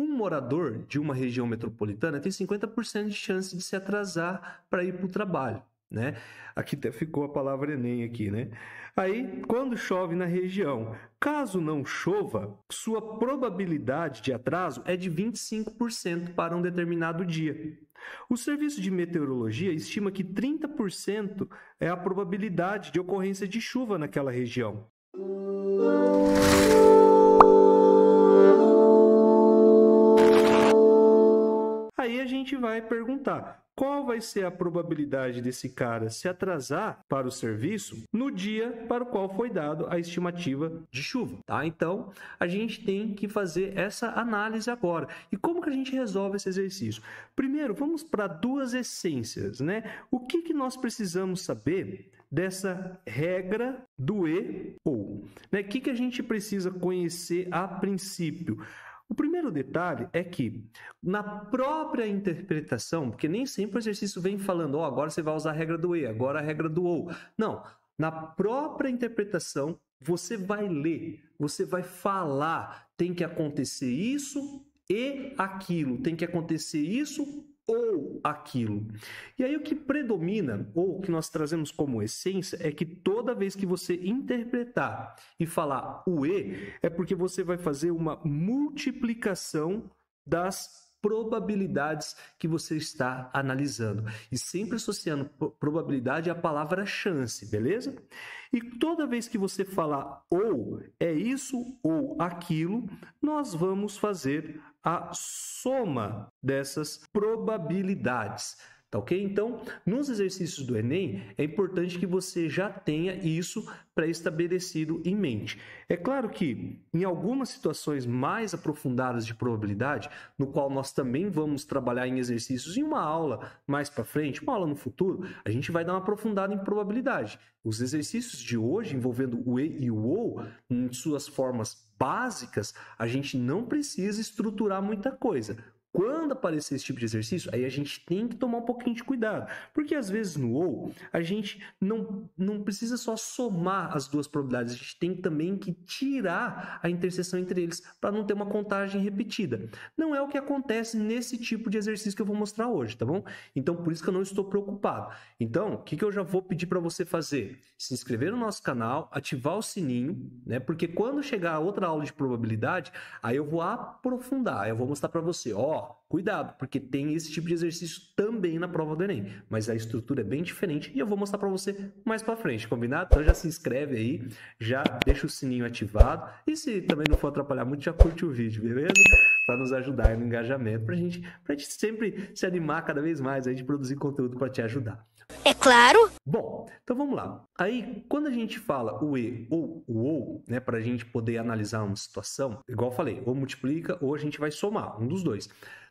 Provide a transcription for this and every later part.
Um morador de uma região metropolitana tem 50% de chance de se atrasar para ir para o trabalho, né? Aqui até ficou a palavra Enem aqui, né? Aí, quando chove na região, caso não chova, sua probabilidade de atraso é de 25% para um determinado dia. O Serviço de Meteorologia estima que 30% é a probabilidade de ocorrência de chuva naquela região. Aí a gente vai perguntar, qual vai ser a probabilidade desse cara se atrasar para o serviço no dia para o qual foi dado a estimativa de chuva, tá? Então, a gente tem que fazer essa análise agora. E como que a gente resolve esse exercício? Primeiro, vamos para duas essências, né? O que nós precisamos saber dessa regra do e ou, né? O que a gente precisa conhecer a princípio? O primeiro detalhe é que, na própria interpretação, porque nem sempre o exercício vem falando, agora você vai usar a regra do e, agora a regra do ou. Não, na própria interpretação, você vai ler, você vai falar, tem que acontecer isso e aquilo, tem que acontecer isso ou aquilo. E aí o que predomina, ou o que nós trazemos como essência, é que toda vez que você interpretar e falar o e, é porque você vai fazer uma multiplicação das probabilidades que você está analisando. E sempre associando probabilidade à palavra chance, beleza? E toda vez que você falar ou, é isso ou aquilo, nós vamos fazer a soma dessas probabilidades. Tá ok? Então, nos exercícios do Enem, é importante que você já tenha isso pré-estabelecido em mente. É claro que, em algumas situações mais aprofundadas de probabilidade, no qual nós também vamos trabalhar em exercícios em uma aula mais para frente, uma aula no futuro, a gente vai dar uma aprofundada em probabilidade. Os exercícios de hoje, envolvendo o e e o ou, em suas formas básicas, a gente não precisa estruturar muita coisa. Quando aparecer esse tipo de exercício, aí a gente tem que tomar um pouquinho de cuidado, porque às vezes no ou, a gente não precisa só somar as duas probabilidades, a gente tem também que tirar a interseção entre eles para não ter uma contagem repetida. Não é o que acontece nesse tipo de exercício que eu vou mostrar hoje, tá bom? Então, por isso que eu não estou preocupado. Então, o que eu já vou pedir para você fazer? Se inscrever no nosso canal, ativar o sininho, né? Porque quando chegar a outra aula de probabilidade, aí eu vou aprofundar, eu vou mostrar para você, cuidado, porque tem esse tipo de exercício também na prova do Enem, mas a estrutura é bem diferente e eu vou mostrar para você mais para frente, combinado? Então já se inscreve aí, já deixa o sininho ativado e se também não for atrapalhar muito, já curte o vídeo, beleza? Para nos ajudar no engajamento, pra gente sempre se animar cada vez mais aí de produzir conteúdo para te ajudar. É claro! Bom, então vamos lá. Aí, quando a gente fala o e ou o ou, né, para a gente poder analisar uma situação, igual eu falei, ou multiplica ou a gente vai somar, um dos dois.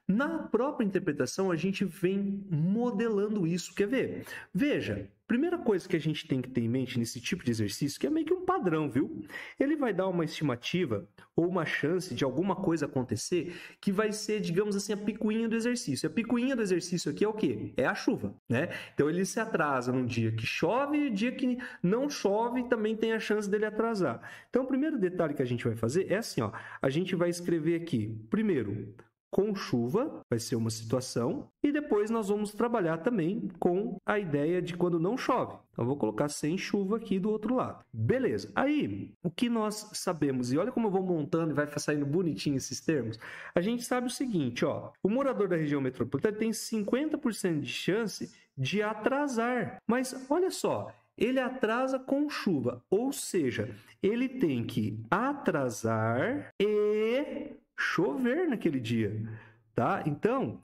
Na própria interpretação, a gente vem modelando isso. Quer ver? Veja, primeira coisa que a gente tem que ter em mente nesse tipo de exercício, que é meio que um padrão, viu? Ele vai dar uma estimativa ou uma chance de alguma coisa acontecer que vai ser, digamos assim, a picuinha do exercício. A picuinha do exercício aqui é o quê? É a chuva, né? Então, ele se atrasa num dia que chove e dia que não chove também tem a chance dele atrasar. Então, o primeiro detalhe que a gente vai fazer é assim, a gente vai escrever aqui, primeiro, com chuva, vai ser uma situação, e depois nós vamos trabalhar também com a ideia de quando não chove. Então, eu vou colocar sem chuva aqui do outro lado. Beleza. Aí, o que nós sabemos, e olha como eu vou montando e vai saindo bonitinho esses termos, a gente sabe o seguinte, o morador da região metropolitana tem 50% de chance de atrasar. Mas, olha só, ele atrasa com chuva, ou seja, ele tem que atrasar e chover naquele dia, tá? Então,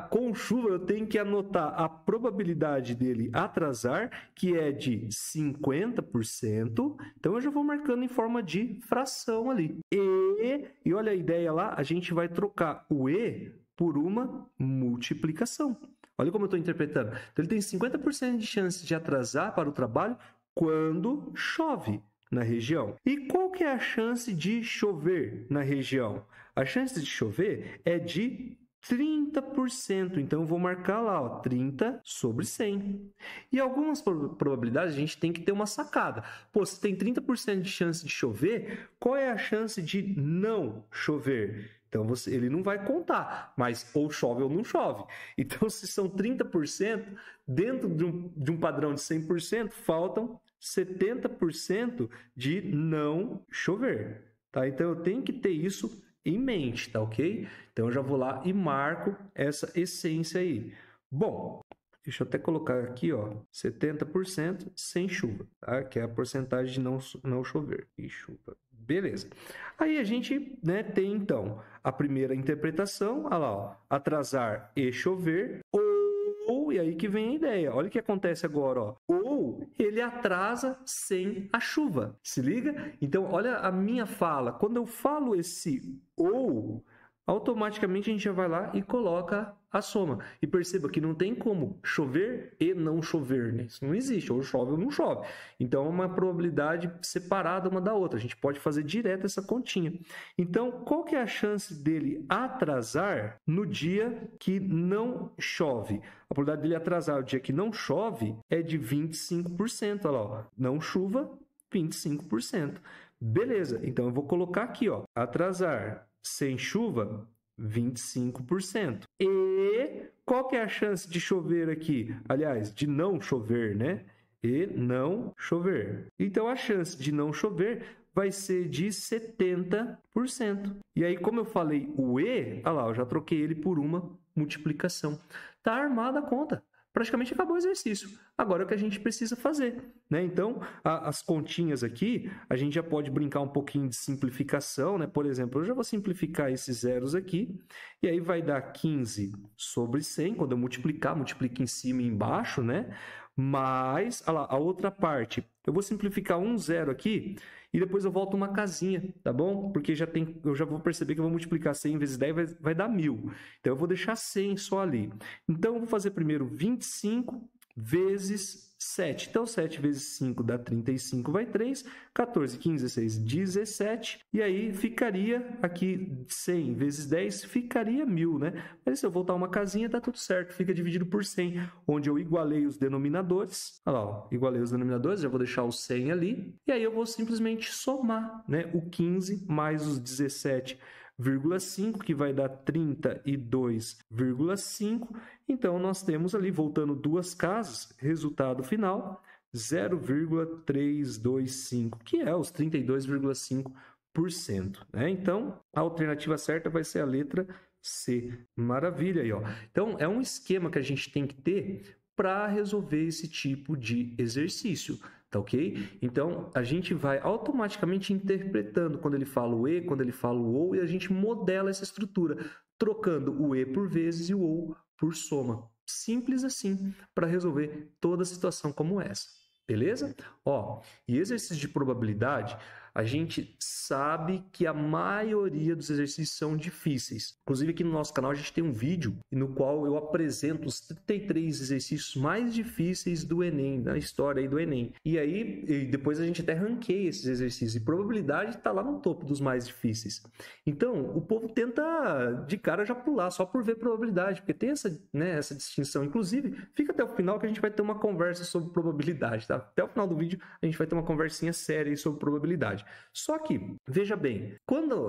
com chuva eu tenho que anotar a probabilidade dele atrasar, que é de 50%. Então eu já vou marcando em forma de fração ali. E olha a ideia lá, a gente vai trocar o e por uma multiplicação. Olha como eu estou interpretando. Então ele tem 50% de chance de atrasar para o trabalho quando chove na região. E qual que é a chance de chover na região? A chance de chover é de 30%. Então, eu vou marcar lá, 30 sobre 100. E algumas probabilidades a gente tem que ter uma sacada. Pô, se tem 30% de chance de chover, qual é a chance de não chover? Então, ele não vai contar, mas ou chove ou não chove. Então, se são 30%, dentro de um padrão de 100%, faltam 70% de não chover, tá? Então, eu tenho que ter isso em mente, tá ok? Então, eu já vou lá e marco essa essência aí. Bom, deixa eu até colocar aqui, ó, 70% sem chuva, tá? Que é a porcentagem de não chover e chuva. Beleza. Aí a gente, né, tem, então, a primeira interpretação, olha lá, ó, atrasar e chover, ou, e aí que vem a ideia, olha o que acontece agora, ó, ou ele atrasa sem a chuva, se liga? Então, olha a minha fala, quando eu falo esse ou, automaticamente a gente já vai lá e coloca a soma. E perceba que não tem como chover e não chover, né? Isso não existe, ou chove ou não chove. Então, é uma probabilidade separada uma da outra. A gente pode fazer direto essa continha. Então, qual que é a chance dele atrasar no dia que não chove? A probabilidade dele atrasar no dia que não chove é de 25%. Olha lá, ó. Não chuva, 25%. Beleza, então eu vou colocar aqui, ó, atrasar sem chuva, 25%. E qual que é a chance de chover aqui? Aliás, de não chover, né? E não chover. Então, a chance de não chover vai ser de 70%. E aí, como eu falei o E, olha lá, eu já troquei ele por uma multiplicação. Tá armada a conta. Praticamente acabou o exercício. Agora é o que a gente precisa fazer, né? Então, as continhas aqui, a gente já pode brincar um pouquinho de simplificação, né? Por exemplo, eu já vou simplificar esses zeros aqui, e aí vai dar 15 sobre 100, quando eu multiplica em cima e embaixo, né? Mas, olha lá, a outra parte, eu vou simplificar um zero aqui, e depois eu volto uma casinha, tá bom? Porque eu já vou perceber que eu vou multiplicar 100 vezes 10 vai dar 1.000. Então, eu vou deixar 100 só ali. Então, eu vou fazer primeiro 25 vezes 7. Então, 7 vezes 5 dá 35, vai 3. 14, 15, 16, 17. E aí, ficaria aqui 100 vezes 10, ficaria 1.000, né? Mas se eu voltar uma casinha, tá tudo certo. Fica dividido por 100, onde eu igualei os denominadores. Olha lá, ó, igualei os denominadores, já vou deixar o 100 ali. E aí, eu vou simplesmente somar, né? O 15 mais os 17,5, que vai dar 32,5. Então, nós temos ali, voltando duas casas, resultado final, 0,325, que é os 32,5%, né? Então, a alternativa certa vai ser a letra C. Maravilha aí, ó. Então, é um esquema que a gente tem que ter para resolver esse tipo de exercício, tá ok? Então, a gente vai automaticamente interpretando quando ele fala o E, quando ele fala o OU, e a gente modela essa estrutura, trocando o E por vezes e o OU por soma. Simples assim, para resolver toda situação como essa. Beleza? Ó, e exercícios de probabilidade, a gente sabe que a maioria dos exercícios são difíceis. Inclusive, aqui no nosso canal a gente tem um vídeo no qual eu apresento os 33 exercícios mais difíceis do Enem, da história aí do Enem. E aí, depois a gente até ranqueia esses exercícios. E probabilidade está lá no topo dos mais difíceis. Então, o povo tenta de cara já pular, só por ver probabilidade, porque tem essa, né, essa distinção. Inclusive, fica até o final que a gente vai ter uma conversa sobre probabilidade, tá? Até o final do vídeo a gente vai ter uma conversinha séria aí sobre probabilidade. Só que, veja bem,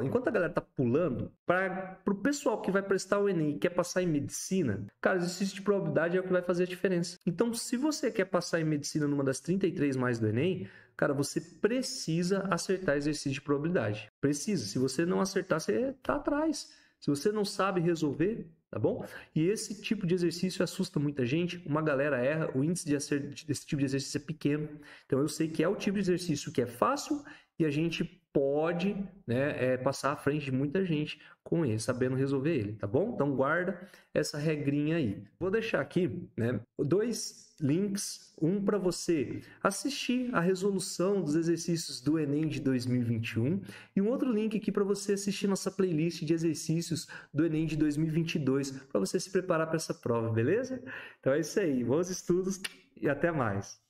enquanto a galera tá pulando, para o pessoal que vai prestar o Enem e quer passar em medicina, cara, o exercício de probabilidade é o que vai fazer a diferença. Então, se você quer passar em medicina numa das 33 mais do Enem, cara, você precisa acertar exercício de probabilidade. Precisa. Se você não acertar, você tá atrás. Se você não sabe resolver, tá bom? E esse tipo de exercício assusta muita gente, uma galera erra, o índice de acerto desse tipo de exercício é pequeno. Então, eu sei que é o tipo de exercício que é fácil e a gente pode, né, passar à frente de muita gente com ele, sabendo resolver ele, tá bom? Então, guarda essa regrinha aí. Vou deixar aqui, né, 2 links, um para você assistir a resolução dos exercícios do Enem de 2021 e um outro link aqui para você assistir nossa playlist de exercícios do Enem de 2022, para você se preparar para essa prova, beleza? Então é isso aí, bons estudos e até mais!